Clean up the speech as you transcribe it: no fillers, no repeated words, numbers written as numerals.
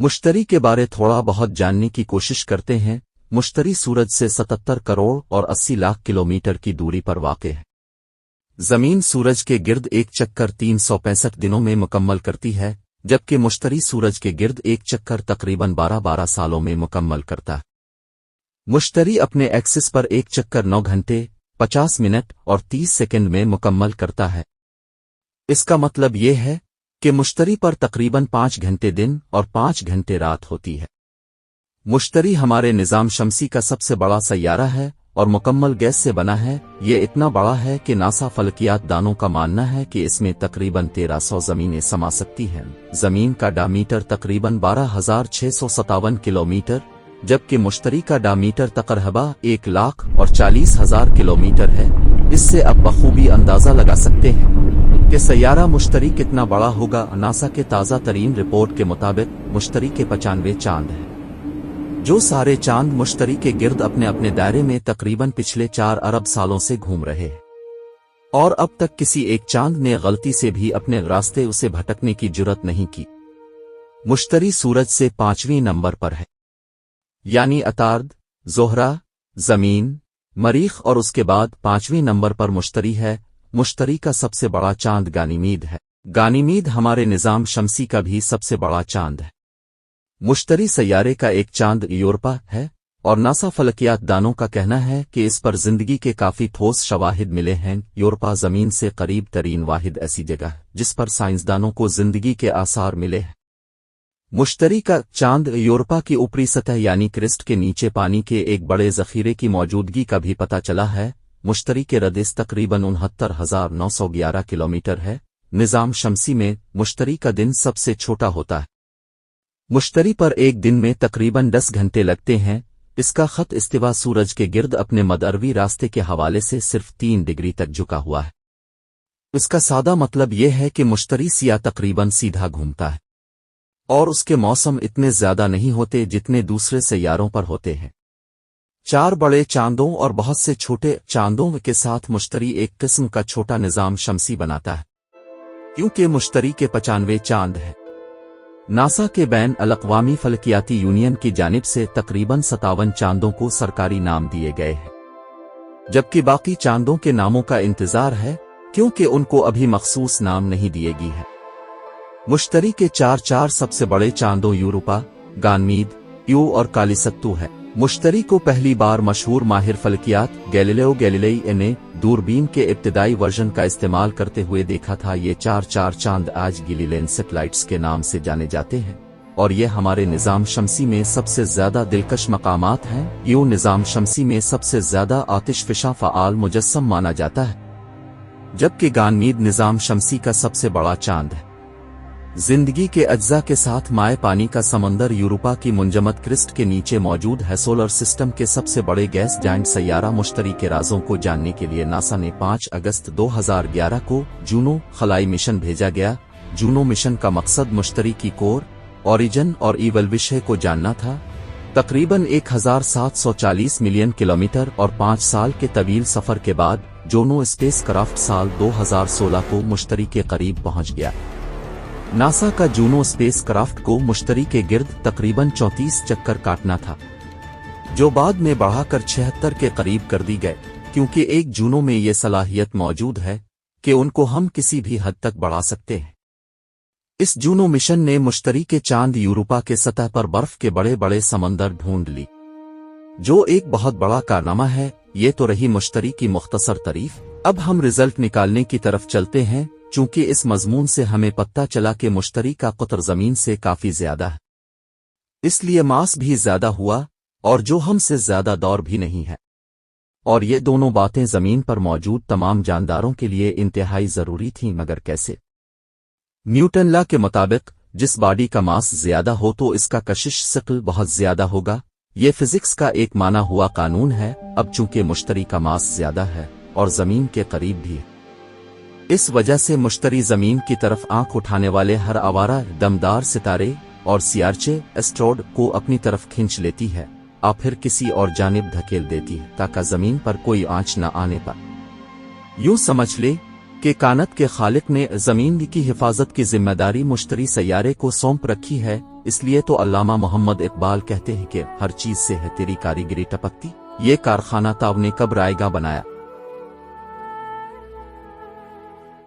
मुश्तरी के बारे थोड़ा बहुत जानने की कोशिश करते हैं। मुश्तरी सूरज से 77 करोड़ और 80 लाख किलोमीटर की दूरी पर वाक़ है। जमीन सूरज के गिर्द एक चक्कर 365 दिनों में मुकम्मल करती है, जबकि मुश्तरी सूरज के गिर्द एक चक्कर तकरीबन 12-12 सालों में मुकम्मल करता है। मुश्तरी अपने एक्सिस पर एक चक्कर 9 घंटे 50 मिनट और 30 सेकंड में मुकम्मल करता है। इसका मतलब ये है कि मुश्तरी पर तकरीबन 5 घंटे दिन और 5 घंटे रात होती है। मुश्तरी हमारे निज़ाम शमसी का सबसे बड़ा सैयारा है और मुकम्मल गैस से बना है। ये इतना बड़ा है कि नासा फलकियात दानों का मानना है कि इसमें तकरीबन 1300 ज़मीनें समा सकती हैं। ज़मीन का डायमीटर तकरीबन 12,657 किलोमीटर, जबकि मुश्तरी का डायमीटर तकरीबन 1,40,000 किलोमीटर है। इससे अब बखूबी अंदाज़ा लगा सकते हैं कि सैयारा मुश्तरी कितना बड़ा होगा। नासा के ताज़ा तरीन रिपोर्ट के मुताबिक मुश्तरी के 95 चांद हैं, जो सारे चांद मुश्तरी के गिर्द अपने अपने दायरे में तकरीबन पिछले 4 अरब सालों से घूम रहे हैं, और अब तक किसी एक चांद ने गलती से भी अपने रास्ते उसे भटकने की जुर्रत नहीं की। मुश्तरी सूरज से 5वें नंबर पर है, यानी अतार्द, ज़ोहरा, ज़मीन, मरीख, और उसके बाद 5वें नंबर पर मुश्तरी है। मुश्तरी का सबसे बड़ा चांद गानीमीद है। गानीमीद हमारे निज़ाम शमसी का भी सबसे बड़ा चांद है। मुश्तरी सैयारे का एक चांद यूरोपा है, और नासा फलकियात दानों का कहना है कि इस पर जिंदगी के काफी ठोस शवाहिद मिले हैं। यूरोपा जमीन से करीब तरीन वाहिद ऐसी जगह है जिस पर साइंसदानों को जिंदगी के आसार मिले हैं। मुश्तरी का चांद यूरोपा की ऊपरी सतह यानी क्रिस्ट के नीचे पानी के एक बड़े जखीरे की मौजूदगी का भी पता चला है। मुश्तरी के रदिस तकरीबन 69,911 किलोमीटर है। निज़ाम शमसी में मुश्तरी का दिन सबसे छोटा होता है। मुश्तरी पर एक दिन में तकरीबन 10 घंटे लगते हैं। इसका खत इस्तिवा सूरज के गिर्द अपने मदअरवी रास्ते के हवाले से सिर्फ 3 डिग्री तक झुका हुआ है। इसका सादा मतलब यह है कि मुश्तरी सिया तकरीबन सीधा घूमता है, और उसके मौसम इतने ज्यादा नहीं होते जितने दूसरे सैयारों पर होते हैं। 4 बड़े चांदों और बहुत से छोटे चांदों के साथ मुश्तरी एक किस्म का छोटा निज़ाम शमसी बनाता है, क्योंकि मुश्तरी के 95 चांद हैं। नासा के बैन अल-अक़वामी फलकियाती यूनियन की जानिब से तकरीबन 57 चांदों को सरकारी नाम दिए गए हैं, जबकि बाकी चांदों के नामों का इंतजार है, क्योंकि उनको अभी मखसूस नाम नहीं दिएगी है। मुश्तरी के 4 सबसे बड़े चांदों यूरोपा, गानमीद, यू और कालीसत्तू है। मुश्तरी को पहली बार मशहूर माहिर फलकियात गैलीलियो गैलीलेई ने दूरबीन के इब्तिदाई वर्जन का इस्तेमाल करते हुए देखा था। ये 4 चांद आज गैलीलियन सैटेलाइट्स के नाम से जाने जाते हैं, और ये हमारे निज़ाम शमसी में सबसे ज्यादा दिलकश मकामात हैं। यूं निज़ाम शमसी में सबसे ज्यादा आतिशफिशा फ़आल मुजस्सम माना जाता है, जबकि गानमीद निज़ाम शमसी का सबसे बड़ा चांद है। जिंदगी के अज्जा के साथ माए पानी का समंदर यूरोपा की मुंजमद क्रिस्ट के नीचे मौजूद है। सोलर सिस्टम के सबसे बड़े गैस जाइंट सैयारा मुश्तरी के राजों को जानने के लिए नासा ने 5 अगस्त 2011 को जूनो खलाई मिशन भेजा गया। जूनो मिशन का मकसद मुश्तरी की कोर, ओरिजिन और इवोल्यूशन को जानना था। तकरीबन 1740 मिलियन किलोमीटर और 5 साल के तवील सफर के बाद जूनो स्पेसक्राफ्ट साल 2016 को मुश्तरी के करीब पहुंच गया। नासा का जूनो स्पेसक्राफ्ट को मुश्तरी के गिर्द तकरीबन 34 चक्कर काटना था, जो बाद में बढ़ाकर 76 के करीब कर दी गए, क्योंकि एक जूनो में ये सलाहियत मौजूद है कि उनको हम किसी भी हद तक बढ़ा सकते हैं। इस जूनो मिशन ने मुश्तरी के चांद यूरोपा के सतह पर बर्फ के बड़े बड़े समंदर ढूंढ ली, जो एक बहुत बड़ा कारनामा है। ये तो रही मुश्तरी की मुख्तसर तारीफ। अब हम रिजल्ट निकालने की तरफ चलते हैं, चूंकि इस मजमून से हमें पता चला कि मुश्तरी का क़ुतर ज़मीन से काफी ज्यादा है, इसलिए मास भी ज्यादा हुआ, और जो हमसे ज्यादा दौर भी नहीं है। और ये दोनों बातें जमीन पर मौजूद तमाम जानदारों के लिए इंतहाई जरूरी थीं, मगर कैसे? न्यूटन लॉ के मुताबिक जिस बॉडी का मास ज्यादा हो तो इसका कशिश शक्ल बहुत ज्यादा होगा। ये फिजिक्स का एक माना हुआ कानून है। अब चूंकि मुश्तरी का मास ज्यादा है और जमीन के करीब भी है, इस वजह से मुश्तरी जमीन की तरफ आंख उठाने वाले हर आवारा दमदार सितारे और सियारचे एस्ट्रोड को अपनी तरफ खींच लेती है, और फिर किसी और जानिब धकेल देती है, ताकि जमीन पर कोई आंच न आने पाए। यूं समझ ले कि कानत के खालिक ने जमीन की हिफाजत की जिम्मेदारी मुश्तरी सैयारे को सौंप रखी है। اس لیے تو علامہ محمد اقبال کہتے ہیں کہ ہر چیز سے ہے تیری کاریگری ٹپکتی۔ یہ کارخانہ تاو نے کب رائے گاں بنایا؟